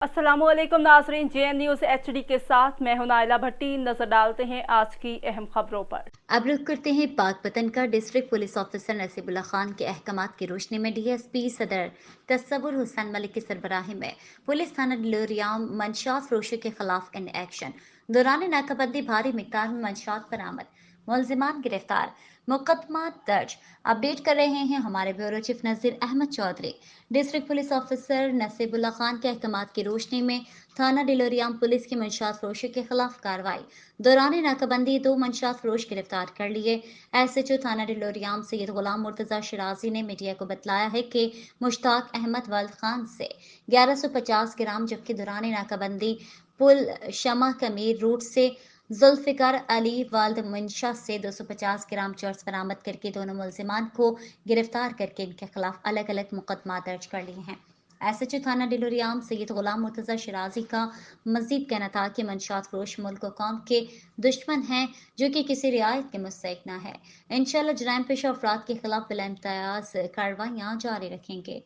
अस्सलाम वालेकुम नाजरीन, JN न्यूज़ HD के साथ मैं हूं नाइला भट्टी। नजर डालते हैं आज की अहम खबरों पर। अब रुख करते हैं पाक पतन का। District police officer Naseebullah Khan के अहकामात की रोशनी में DSP सदर तस्सवुर हुसैन मलिक की सरबराही में पुलिस थाना डिलोरियाम मंशात फरोशों के खिलाफ इन एक्शन। दौरान नाकाबंदी भारी मिकदार में मंशात बरामद, मुलजिमान गिरफ्तार, मुकदमा दर्ज। अपडेट कर रहे हैं हमारे bureau chief Nazir Ahmad Chaudhry. District police officer Naseebullah Khan के अहकामात की रोशनी में थाना डिलोरियाम पुलिस की मंशात फरोशों के खिलाफ कार्रवाई। दौरान नाकाबंदी 2 मंशात फरोश गिरफ्तार कर लिए। SHO थाना डिलोरियाम सैयद गुलाम मुर्तजा शिराजी ने मीडिया को बतलाया है कि मुश्ताक अहमद वल्द खान से 1150 ग्राम, जबकि दौरान नाकाबंदी पुल शमा कमीर रूट से जुल्फिकार अली वाल्द मंशा से 250 ग्राम चर्स बरामद करके दोनों मुलजिमान को गिरफ्तार करके इनके खिलाफ अलग अलग मुकदमा दर्ज कर लिए हैं। SHO थाना डिलोरियाम सैयद गुलाम मुर्तजा शिराजी का मजीद कहना था कि मंशात फरोश मुल्क व कौम के दुश्मन हैं जो कि किसी रियायत के मुस्तहिक न है। इंशाअल्लाह जराइम पेशा अफराद के खिलाफ बिला इम्तियाज कार्रवाइयाँ जारी रखेंगे।